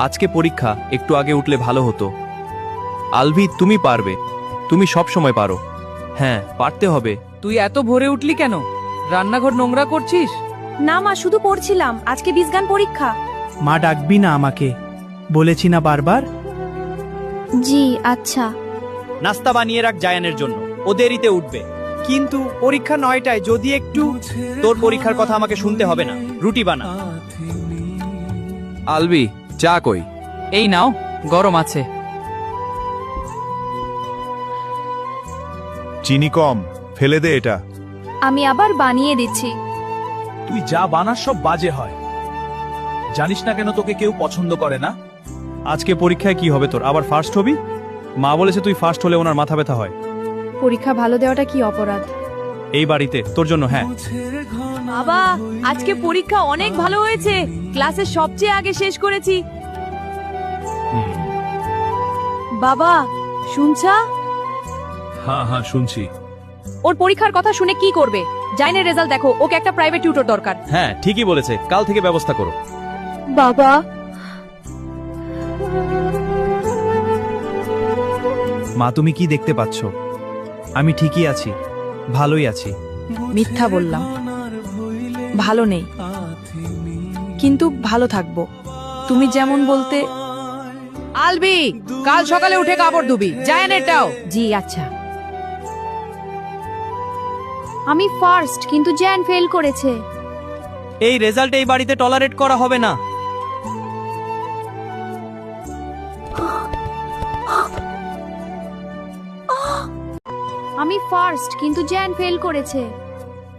আজকে পরীক্ষা, একটু আগে উঠলে ভালো হতো। আলভি, তুমি পারবে, তুমি সব সময় পারো। হ্যাঁ, পারতে হবে। তুই এত ভোরে উঠলি কেন? রান্নাঘর নোংরা করছিস? না মা, শুধু পড়ছিলাম, আজকে বিজ্ঞান পরীক্ষা। মা, ডাকবি না আমাকে, বলেছি না বারবার। জি আচ্ছা। নাস্তা বানিয়ে রাখ জায়ানের জন্য, ও দেরিতে উঠবে। কিন্তু পরীক্ষা 9টায়, যদি একটু। তোর পরীক্ষার কথা আমাকে শুনতে হবে না, রুটি বানা। আলভি, চা কই? এই নাও, গরম আছে। চিনি কম, ফেলে দে এটা। আমি আবার বানিয়ে দিচ্ছি। তুই যা বানাস সব বাজে হয়। জানিস না কেন তোকে কেউ পছন্দ করে না? আজকে পরীক্ষায় কি হবে তোর? আবার ফার্স্ট হবি? মা বলেছে তুই ফার্স্ট হলে ওনার মাথা ব্যথা হয়। পরীক্ষা ভালো দেওয়াটা কি অপরাধ? এই বাড়িতে তোর জন্য। হ্যাঁ, বাবা, আজকে পরীক্ষা অনেক ভালো হয়েছে, ক্লাসের সবচেয়ে আগে শেষ করেছি। বাবা, শুনছা? হ্যাঁ হ্যাঁ শুনছি। ওর পরীক্ষার কথা শুনে কি করবে? জাইনের রেজাল্ট দেখো, ওকে একটা প্রাইভেট টিউটর দরকার। হ্যাঁ ঠিকই বলেছে, কাল থেকে ব্যবস্থা করো। বাবা, মা, তুমি কি দেখতে পাচ্ছ? আমি ঠিকই আছি, ভালোই আছি। মিথ্যা বললাম, ভালো নেই, কিন্তু ভালো থাকবো। তুমি যেমন বলতে। আলবি, কাল সকালে উঠে কাপড় ধুবি, জায়ানেরটাও। জি আচ্ছা। আমি ফার্স্ট, কিন্তু জ্যান ফেল করেছে। এই রেজাল্ট এই বাড়িতে টলারেট করা হবে না। আমি ফার্স্ট, কিন্তু জ্যান ফেল করেছে।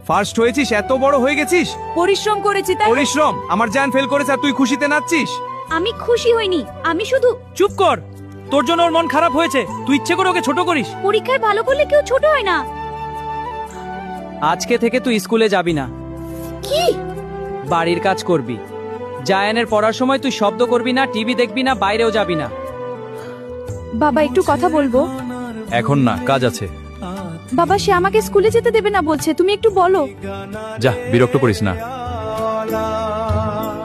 ফার্স্ট হয়েছিস, এত বড় হয়ে গেছিস। পরিশ্রম করেছি তাই। পরিশ্রম? আমার জান ফেল করেছে আর তুই খুশিতে নাচছিস? আমি খুশি হইনি, আমি শুধু। চুপ কর, তোর জন্য ওর মন খারাপ হয়েছে, তুই ইচ্ছে করে ওকে ছোট করিস। পরীক্ষায় ভালো করলে কেউ ছোট হয় না। আজকে থেকে তুই স্কুলে যাবি না, কি? বাড়ির কাজ করবি। জায়ানের পড়ার সময় তুই শব্দ করবি না, টিভি দেখবি না, বাইরেও যাবি না। বাবা, একটু কথা বলবো। এখন না, কাজ আছে। বাবা, সে আমাকে স্কুলে যেতে দেবে না বলছে, তুমি একটু বলো। যা, বিরক্ত করিস না।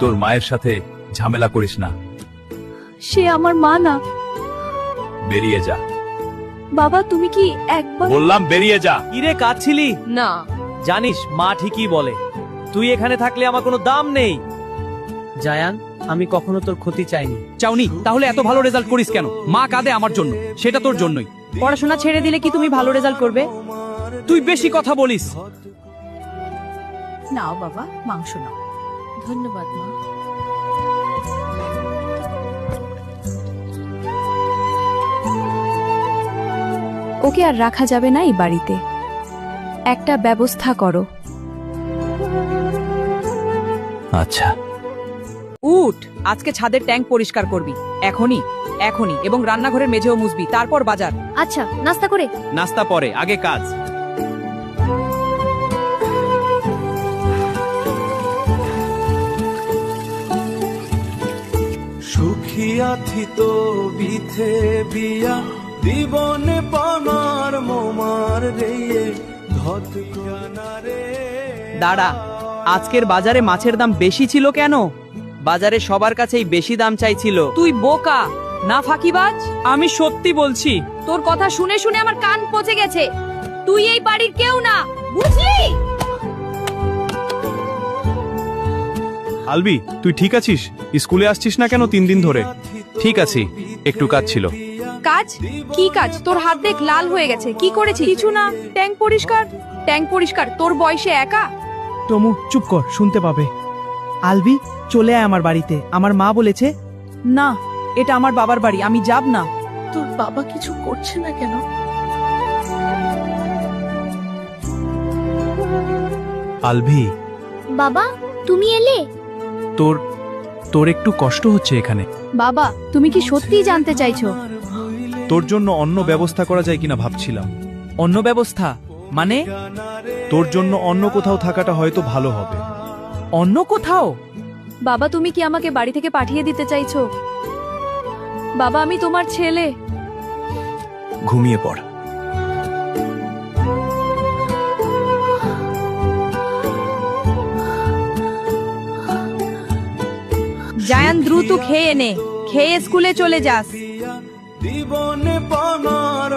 তোর মায়ের সাথে ঝামেলা করিস না, সে আমার মা না। বেরিয়ে যা। বাবা, তুমি কি একবার। বললাম বেরিয়ে যা। কিরে, কাঁদছিলি? না। জানিস মা ঠিকই বলে, তুই এখানে থাকলে আমার কোনো দাম নেই। জায়ান, আমি কখনো তোর ক্ষতি চাইনি। চাওনি? তাহলে এত ভালো রেজাল্ট করিস কেন? মা কাঁদে আমার জন্য, সেটা তোর জন্যই। পড়াশোনা ছেড়ে দিলে কি তুমি ভালো রেজাল্ট করবে? তুই বেশি কথা বলিস। নাও বাবা, মাংস নাও। ধন্যবাদ মা। ওকে আর রাখা যাবে না এই বাড়িতে, একটা ব্যবস্থা করো। আচ্ছা। উঠ, আজকে ছাদের ট্যাঙ্ক পরিষ্কার করবি, এখনই এখনই, এবং রান্নাঘরের মেঝেও মুছবি, তারপর বাজার। আচ্ছা, নাস্তা করে। নাস্তা পরে, আগে কাজ। সুখিয়া থিতো বিথে বিয়া দিবনে পানার মোমার রে ধত গানারে। দাঁড়া, আজকের বাজারে মাছের দাম বেশি ছিল কেন? বাজারে সবার কাছেই বেশি দাম চাইছিল। তুই বোকা না ফাঁকিবাজ। আমি সত্যি বলছি। তোর কথা শুনে শুনে আমার কান পচে গেছে। তুই এই বাড়ির কেউ না, বুঝলি? আলবি, তুই ঠিক আছিস? স্কুলে আসছিস না কেন 3 দিন ধরে? ঠিক আছি, একটু কাজ ছিল। কাজ? কি কাজ? তোর হাত দেখ লাল হয়ে গেছে, কি করেছিস? কিছু না, ট্যাঙ্ক পরিষ্কার। ট্যাঙ্ক পরিষ্কার তোর বয়সে একা? তমু, চুপ কর, শুনতে পাবে। আলবি, চলে আয় আমার বাড়িতে, আমার মা বলেছে। না, এটা আমার বাবার বাড়ি, আমি যাব না। তোর বাবা কিছু করছে না কেন? আলভি, বাবা, তুমি এলে? তোর একটু কষ্ট হচ্ছে এখানে। বাবা, তুমি কি সত্যিই জানতে চাইছো? তোর জন্য অন্য ব্যবস্থা করা যায় কিনা ভাবছিলাম। অন্য ব্যবস্থা মানে? তোর জন্য অন্য কোথাও থাকাটা হয়তো ভালো হবে। অন্য কোথাও? বাবা, তুমি কি আমাকে বাড়ি থেকে পাঠিয়ে দিতে চাইছো? বাবা, আমি তোমার ছেলে। ঘুমিয়ে পড়। জায়ান, দ্রুত খেয়ে নে। খেয়ে স্কুলে চলে যাস। জীবনে পানার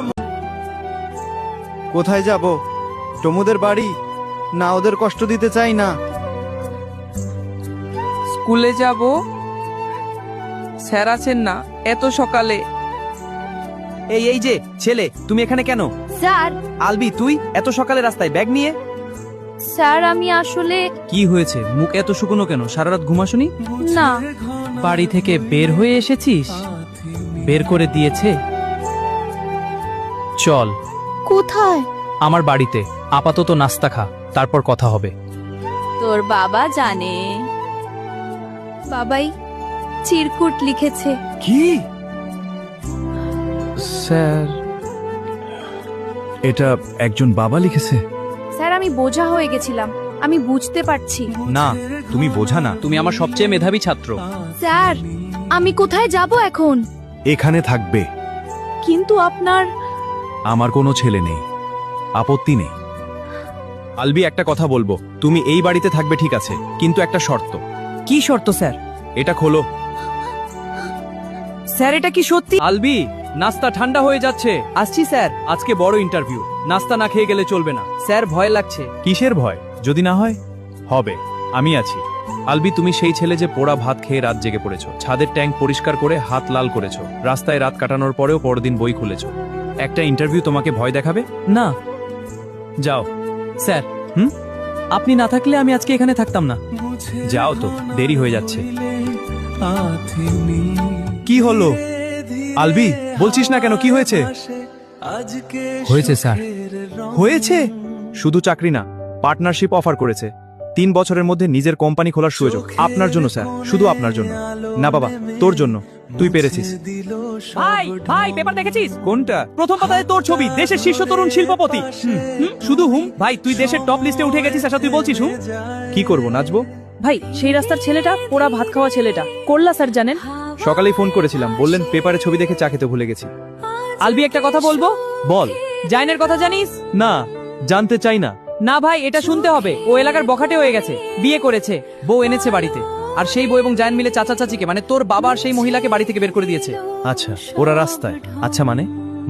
কোথায় যাব? টমুদের বাড়ি? না, ওদের কষ্ট দিতে চাই না। স্কুলে যাব। স্যার আছেন না এত সকালে? এই যে ছেলে, তুমি এখানে কেন? স্যার, আলবি, তুই এত সকালে রাস্তায় ব্যাগ নিয়ে? স্যার আমি আসলে কি হয়েছে? মুখ এত শুকনো কেন? সারা রাত ঘুমাসনি? না। বাড়ি থেকে বের হয়ে এসেছিস? বের করে দিয়েছে? চল কোথায়? আমার বাড়িতে, আপাতত নাস্তা খা, তারপর কথা হবে। তোর বাবা জানে। বাবাই চিরকুট লিখেছে। কি? স্যার, এটা একজন বাবা লিখেছে? স্যার আমি বোঝা হয়ে গেছিলাম, আমি বুঝতে পারছি। না, তুমি বোঝা না, তুমি আমার সবচেয়ে মেধাবী ছাত্র। স্যার আমি কোথায় যাব এখন? এখানে থাকবে। কিন্তু আপনার আমার কোনো ছেলে নেই, আপত্তি নেই। আলবি, একটা কথা বলবো, তুমি এই বাড়িতে থাকবে ঠিক আছে, কিন্তু একটা শর্ত। কি শর্ত স্যার? এটা খোলো। স্যার এটা কি সত্যি? আলবি, নাস্তা ঠান্ডা হয়ে যাচ্ছে। আসছি স্যার। আজকে বড় ইন্টারভিউ, নাস্তা না খেয়ে গেলে চলবে না। স্যার ভয় লাগছে। কিসের ভয়? যদি না হয় হবে, আমি আছি। আলবি, তুমি সেই ছেলে যে পোড়া ভাত খেয়ে রাত জেগে পড়েছো, ছাদের ট্যাঙ্ক পরিষ্কার করে হাত লাল করেছো, রাস্তায় রাত কাটানোর পরেও পরদিন বই খুলেছো। একটা ইন্টারভিউ তোমাকে ভয় দেখাবে? না যাও। স্যার, আপনি না থাকলে আমি আজকে এখানে থাকতাম না। যাও তো, দেরি হয়ে যাচ্ছে। কি হলো? আলবি, বলছিস না কেন? কি হয়েছে? হয়েছে স্যার। হয়েছে? শুধু চাকরি না, পার্টনারশিপ অফার করেছে। 3 বছরের মধ্যে নিজের কোম্পানি খোলার সুযোগ। আপনার জন্য স্যার, শুধু আপনার জন্য। না বাবা, তোর জন্য। তুই পেরেছিস। ভাই ভাই পেপার দেখেছিস? কোনটা? প্রথম পাতায় তোর ছবি, দেশের শীর্ষ তরুণ শিল্পপতি। শুধু হুম। ভাই তুই দেশের টপ লিস্টে উঠে গেছিস, আচ্ছা তুই বলছিস হুম? কি করব, নাচবো? ভাই সেই রাস্তার ছেলেটা, পোড়া ভাত খাওয়া ছেলেটা করলা স্যার জানেন? সকালেই ফোন করেছিলাম, বললেন পেপারে ছবি দেখে চা খেতে ভুলে গেছি। আলবি একটা কথা বলবো? বল। জাইনের কথা জানিস? না, জানতে চাই না। না ভাই, এটা শুনতে হবে। ও এলাকার বখাটে হয়ে গেছে, বিয়ে করেছে, বউ এনেছে বাড়িতে, আর সেই বউ এবং জাইন মিলে চাচা চাচিকে, মানে তোর বাবা আর সেই মহিলাকে বাড়ি থেকে বের করে দিয়েছে। আচ্ছা, ওরা রাস্তায়? আচ্ছা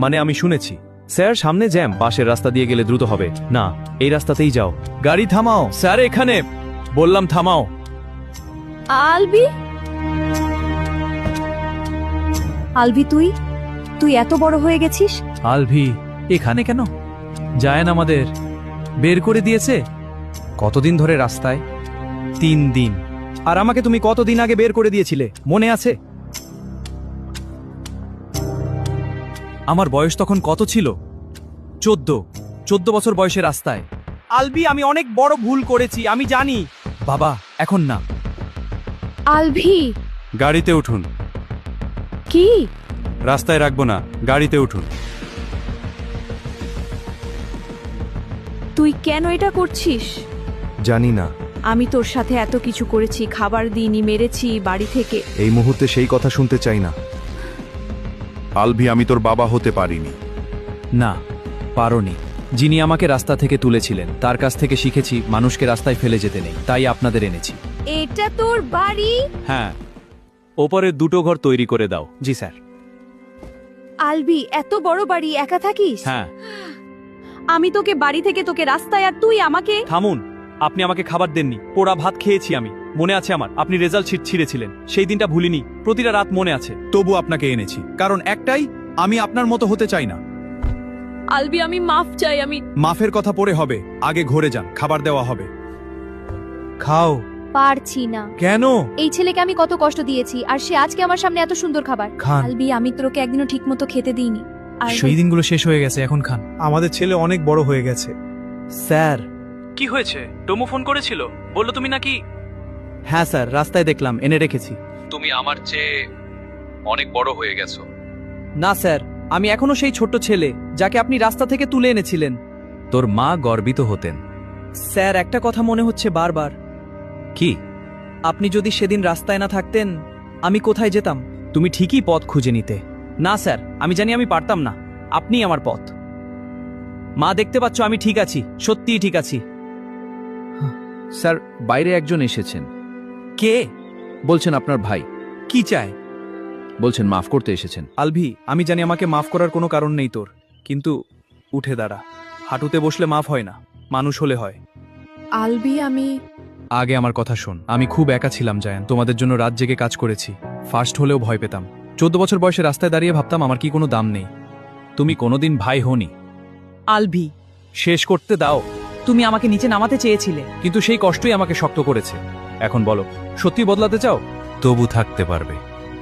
মানে আমি শুনেছি স্যার সামনে জ্যাম, পাশের রাস্তা দিয়ে গেলে দ্রুত হবে। না, এই রাস্তাতেই যাও। গাড়ি থামাও। স্যার এখানে, বললাম থামাও। আলবি, আলভি, তুই এত বড় হয়ে গেছিস? আলভি এখানে কেন? জায়ান আমাদের বের করে দিয়েছে। কতদিন ধরে রাস্তায়? 3 দিন। আর আমাকে তুমি কতদিন আগে বের করে দিয়েছিলে, মনে আছে? আমার বয়স তখন কত ছিল? 14 বছর বয়সে রাস্তায়। আলবি, আমি অনেক বড় ভুল করেছি, আমি জানি। বাবা, এখন না। আলভি। গাড়িতে উঠুন। কি? রাস্তায় রাখবো না, গাড়িতে উঠুন। তুই কেন এটা করছিস? জানি না। আমি তোর সাথে এত কিছু করেছি, খাবার দিইনি, মেরেছি বাড়ি থেকে। এই মুহূর্তে সেই কথা শুনতে চাই না। আলভি, আমি তোর বাবা হতে পারিনি। না, পারোনি। যিনি আমাকে রাস্তা থেকে তুলেছিলেন, তার কাছ থেকে শিখেছি মানুষকে রাস্তায় ফেলে যেতে নেই, তাই আপনাদের এনেছি। এটা তোর বাড়ি? হ্যাঁ, ওপরের 2টো ঘর তৈরি করে দাও। জি স্যার। আলবি, এত বড় বাড়ি একা থাকিস? হ্যাঁ। আমি তোকে বাড়ি থেকে তোকে রাস্তায়, আর তুই আমাকে। থামুন, আপনি আমাকে খাবার দেননি, পোড়া ভাত খেয়েছি আমি। মনে আছে আমার, আপনি রেজাল্ট শিট ছিঁড়েছিলেন, সেই দিনটা ভুলিনি, প্রতিটা রাত মনে আছে। তবু আপনাকে এনেছি, কারণ একটাই, আমি আপনার মতো হতে চাই না। আলবি আমি মাফ চাই। আমি মাফের কথা পরে হবে, আগে ঘরে যান, খাবার দেওয়া হবে। খাও। পারছি না। কেন? এই ছেলেকে আমি কত কষ্ট দিয়েছি, আর সে আজকে আমার সামনে এত সুন্দর খাবার। খান। আলবি, আমি তোকে একদিনও ঠিক মতো খেতে দিইনি। আর সেই দিনগুলো শেষ হয়ে গেছে, এখন খান। আমাদের ছেলে অনেক বড় হয়ে গেছে। স্যার। কি হয়েছে? টমু ফোন করেছিল, বললো তুমি নাকি? হ্যাঁ স্যার, রাস্তায় দেখলাম, এনে রেখেছি। তুমি আমার চেয়ে অনেক বড় হয়ে গেছো। না স্যার, আমি এখনো সেই ছোট্ট ছেলে যাকে আপনি রাস্তা থেকে তুলে এনেছিলেন। তোর মা গর্বিত হতেন। স্যার একটা কথা মনে হচ্ছে বারবার। কি? আপনি যদি সেদিন রাস্তায় না থাকতেন, আমি কোথায় যেতাম? তুমি ঠিকই পথ খুঁজে নিতে। না স্যার, আমি জানি আমি পারতাম না, আপনিই আমার পথ। মা, দেখতে পাচ্ছ আমি ঠিক আছি, সত্যিই ঠিক আছি। স্যার, বাইরে একজন এসেছেন। কে? বলছেন আপনার ভাই। কি চায়? বলছেন মাফ করতে এসেছেন। আলভি, আমি জানি আমাকে মাফ করার কোনো কারণ নেই তোর, কিন্তু উঠে দাঁড়া। হাঁটুতে বসলে মাফ হয় না, মানুষ হলে হয়। আলবি, আমি আগে আমার কথা শোন। আমি খুব একা ছিলাম জায়ান, তোমাদের জন্য রাত জেগে কাজ করেছি। ফার্স্ট হলেও ভয় পেতাম। 14 বছর বয়সে রাস্তায় দাঁড়িয়ে ভাবতাম আমার কি কোনো দাম নেই। তুমি কোনোদিন ভাই হনি। আলভি, শেষ করতে দাও। তুমি আমাকে নিচে নামাতে চেয়েছিলে। কিন্তু সেই কষ্টই আমাকে শক্ত করেছে। এখন বলো, সত্যি বদলাতে চাও? তবু থাকতে পারবে,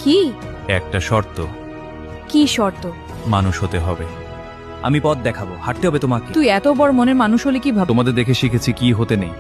কি একটা শর্ত। কি শর্ত? মানুষ হতে হবে। আমি পথ দেখাবো, হাঁটতে হবে তোমাকে। তুই এত বড় মনের মানুষ হলে কি ভাব? তোমাদের দেখে শিখেছি কি হতে নেই।